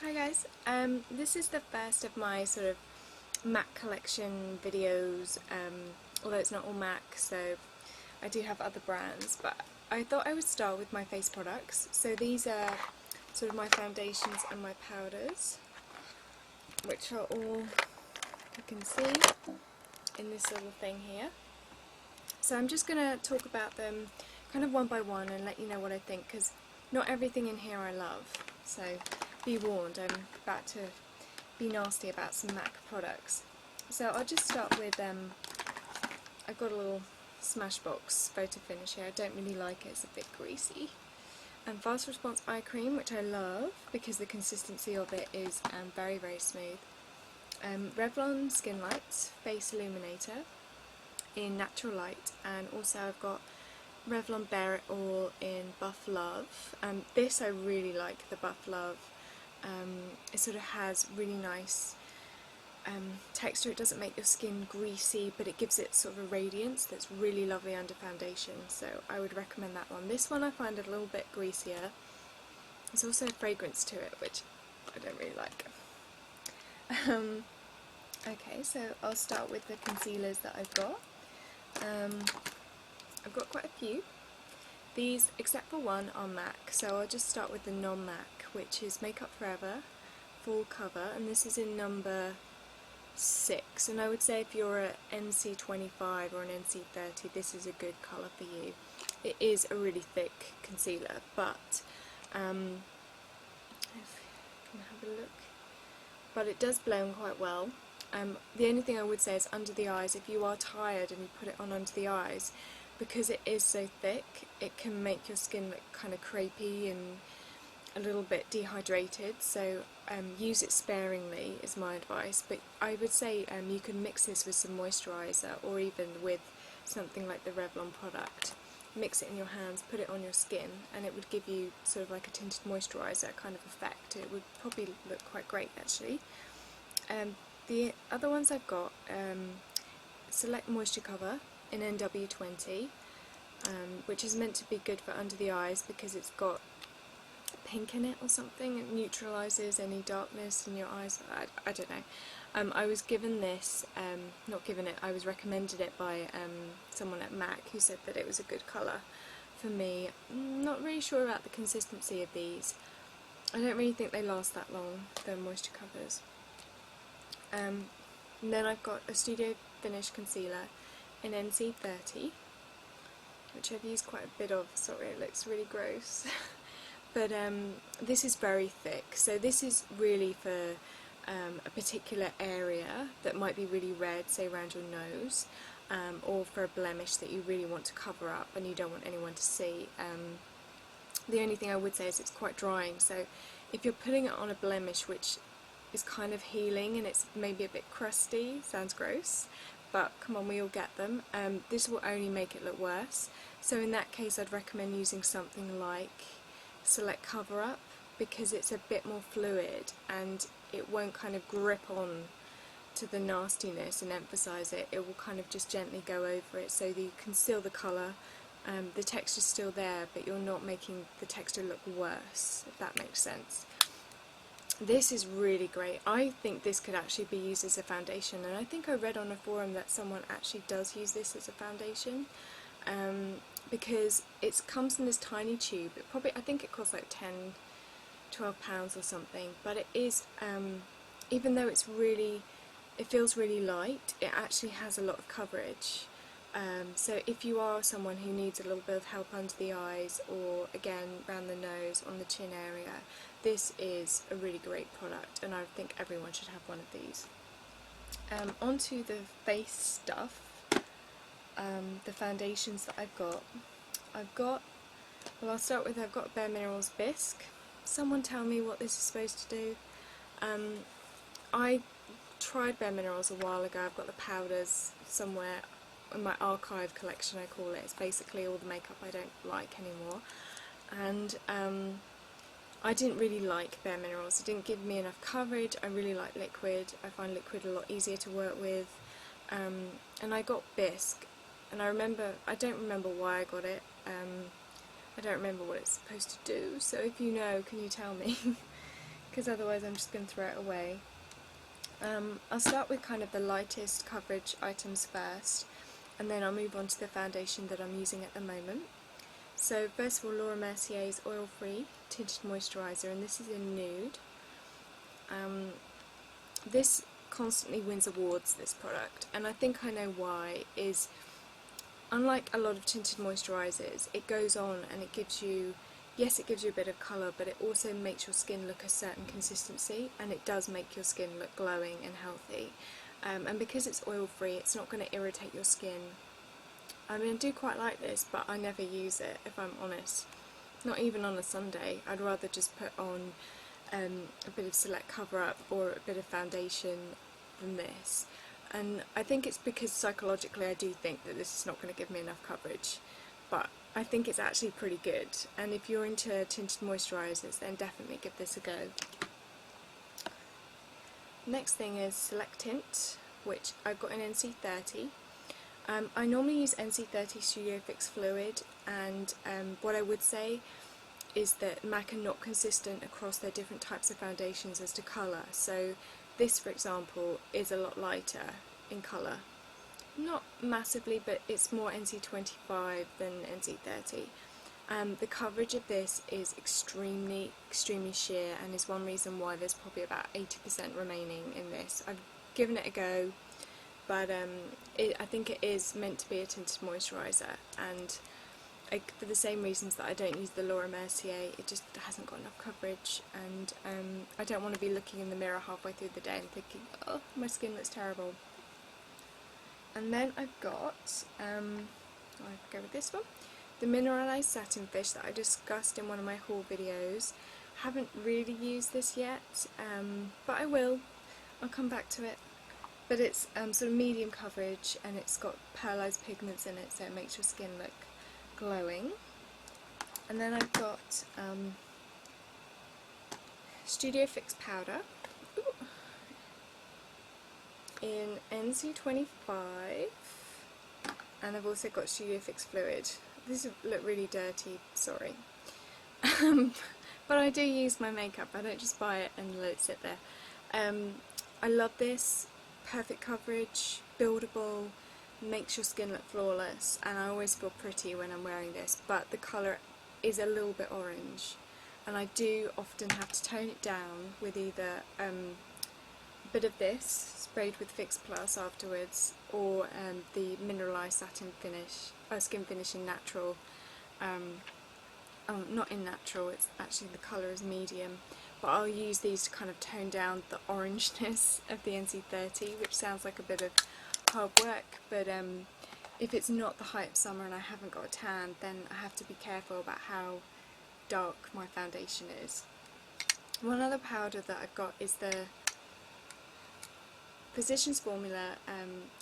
Hi guys, this is the first of my sort of MAC collection videos, although it's not all MAC, so I do have other brands, but I thought I would start with my face products. So these are sort of my foundations and my powders, which are all, you can see, in this little thing here. So I'm just going to talk about them kind of one by one and let you know what I think, because not everything in here I love, so be warned, I'm about to be nasty about some MAC products. So I'll just start with, I've got a little Smashbox photo finish here. I don't really like it, it's a bit greasy. And Fast Response Eye Cream, which I love because the consistency of it is very, very smooth. Revlon Skin Lights Face Illuminator in Natural Light, and also I've got Revlon Bare It All in Buff Love. This I really like, the Buff Love. It sort of has really nice texture. It doesn't make your skin greasy, but it gives it sort of a radiance that's really lovely under foundation, so I would recommend that one. This one I find a little bit greasier. There's also a fragrance to it, which I don't really like. Okay, so I'll start with the concealers that I've got. I've got quite a few. These, except for one, are MAC, so I'll just start with the non-MAC, which is Makeup Forever Full Cover, and this is in number 6, and I would say if you're an NC25 or an NC30, this is a good colour for you. It is a really thick concealer, but if you can have a look, but it does blend quite well. The only thing I would say is under the eyes, if you are tired and you put it on under the eyes, because it is so thick, it can make your skin look kind of crepey and a little bit dehydrated, so use it sparingly is my advice. But I would say you can mix this with some moisturiser, or even with something like the Revlon product. Mix it in your hands, put it on your skin, and it would give you sort of like a tinted moisturiser kind of effect. It would probably look quite great actually. The other ones I've got, Select Moisture Cover in NW20, which is meant to be good for under the eyes because it's got pink in it or something. It neutralises any darkness in your eyes. I don't know. I was given this, not given it, I was recommended it by someone at MAC who said that it was a good colour for me. I'm not really sure about the consistency of these. I don't really think they last that long, the moisture covers. And then I've got a Studio Finish Concealer in NC30, which I've used quite a bit of. Sorry, it looks really gross. But this is very thick, so this is really for a particular area that might be really red, say around your nose, or for a blemish that you really want to cover up and you don't want anyone to see. The only thing I would say is it's quite drying, so if you're putting it on a blemish which is kind of healing and it's maybe a bit crusty, sounds gross, but come on, we all get them, this will only make it look worse. So in that case I'd recommend using something like Select Cover Up, because it's a bit more fluid and it won't kind of grip on to the nastiness and emphasise it. It will kind of just gently go over it so that you conceal the colour. The texture's still there, but you're not making the texture look worse, if that makes sense. This is really great. I think this could actually be used as a foundation, and I think I read on a forum that someone actually does use this as a foundation, because it comes in this tiny tube. I think it costs like £10–12 or something, but it is, even though it feels really light, it actually has a lot of coverage. So if you are someone who needs a little bit of help under the eyes, or again around the nose, on the chin area, this is a really great product, and I think everyone should have one of these. Onto the face stuff, the foundations that I've got, well, I'll start with, I've got Bare Minerals Bisque. Someone tell me what this is supposed to do. I tried Bare Minerals a while ago. I've got the powders somewhere in my archive collection, I call it. It's basically all the makeup I don't like anymore, and I didn't really like Bare Minerals. It didn't give me enough coverage. I really like liquid. I find liquid a lot easier to work with, and I got Bisque, and I don't remember why I got it. I don't remember what it's supposed to do, so if you know, can you tell me? because otherwise I'm just going to throw it away. I'll start with kind of the lightest coverage items first, and then I'll move on to the foundation that I'm using at the moment. So first of all, Laura Mercier's oil-free tinted moisturiser, and this is in nude. This constantly wins awards, this product, and I think I know why. Is unlike a lot of tinted moisturisers, it goes on and it gives you, yes, it gives you a bit of colour, but it also makes your skin look a certain consistency, and it does make your skin look glowing and healthy. And because it's oil-free, it's not going to irritate your skin. I mean, I do quite like this, but I never use it, if I'm honest. Not even on a Sunday. I'd rather just put on a bit of Select Cover-Up or a bit of foundation than this. And I think it's because psychologically I do think that this is not going to give me enough coverage, but I think it's actually pretty good. And if you're into tinted moisturisers, then definitely give this a go. Next thing is Select Tint, which I've got in NC30. I normally use NC30 Studio Fix Fluid, and what I would say is that MAC are not consistent across their different types of foundations as to colour. So this, for example, is a lot lighter in colour. Not massively, but it's more NC25 than NC30. The coverage of this is extremely sheer, and is one reason why there's probably about 80% remaining in this. I've given it a go, but I think it is meant to be a tinted moisturiser, and for the same reasons that I don't use the Laura Mercier, it just hasn't got enough coverage, and I don't want to be looking in the mirror halfway through the day and thinking, oh, my skin looks terrible. And then I've got, I'll go with this one, the Mineralised Satin Fish that I discussed in one of my haul videos. Haven't really used this yet, but I will. I'll come back to it. But it's sort of medium coverage, and it's got pearlized pigments in it, so it makes your skin look glowing. And then I've got Studio Fix Powder in NC25, and I've also got Studio Fix Fluid. This will look really dirty, sorry. But I do use my makeup, I don't just buy it and let it sit there. I love this. Perfect coverage, buildable, makes your skin look flawless, and I always feel pretty when I'm wearing this, but the colour is a little bit orange, and I do often have to tone it down with either a bit of this sprayed with Fix Plus afterwards, or the Mineralised Satin Finish, Skin Finish in Natural. Not in Natural, it's actually, the colour is medium, but I'll use these to kind of tone down the orangeness of the NC30, which sounds like a bit of hard work, but if it's not the height of summer and I haven't got a tan, then I have to be careful about how dark my foundation is. One other powder that I've got is the Physicians Formula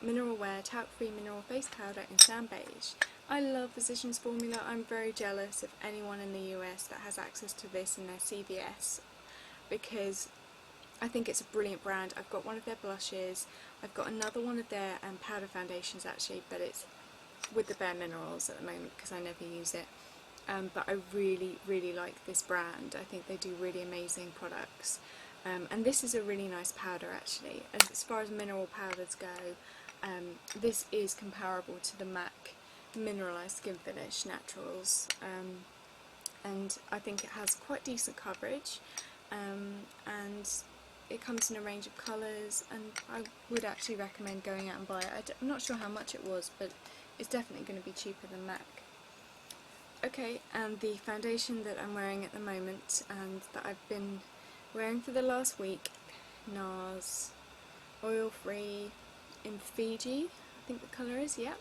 Mineral Wear Talc Free Mineral Face Powder in Sand Beige. I love Physicians Formula. I'm very jealous of anyone in the US that has access to this in their CVS, because I think it's a brilliant brand. I've got one of their blushes, I've got another one of their powder foundations actually, but it's with the bare minerals at the moment because I never use it. But I really like this brand. I think they do really amazing products. And this is a really nice powder actually. As far as mineral powders go, this is comparable to the MAC Mineralised Skin Finish Naturals, and I think it has quite decent coverage, and it comes in a range of colours, and I would actually recommend going out and buy it. I'm not sure how much it was, but it's definitely going to be cheaper than MAC. Okay, and the foundation that I'm wearing at the moment, and that I've been wearing for the last week, NARS Oil Free in Fiji, I think the colour is, yeah.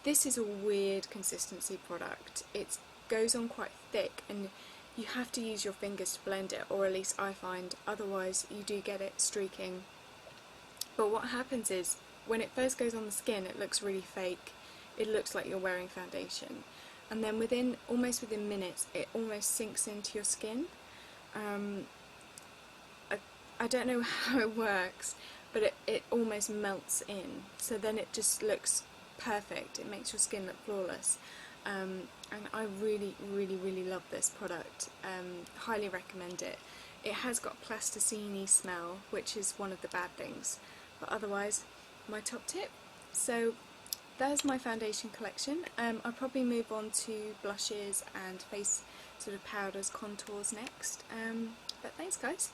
This is a weird consistency product. It goes on quite thick, and you have to use your fingers to blend it, or at least I find, otherwise you do get it streaking. But what happens is, when it first goes on the skin, it looks really fake. It looks like you're wearing foundation. And then almost within minutes, it almost sinks into your skin. I don't know how it works, but it almost melts in. So then it just looks perfect. It makes your skin look flawless. And I really love this product. Highly recommend it. it has got a plasticine-y smell, which is one of the bad things, but otherwise my top tip. So there's my foundation collection. I'll probably move on to blushes and face sort of powders, contours next, but thanks guys.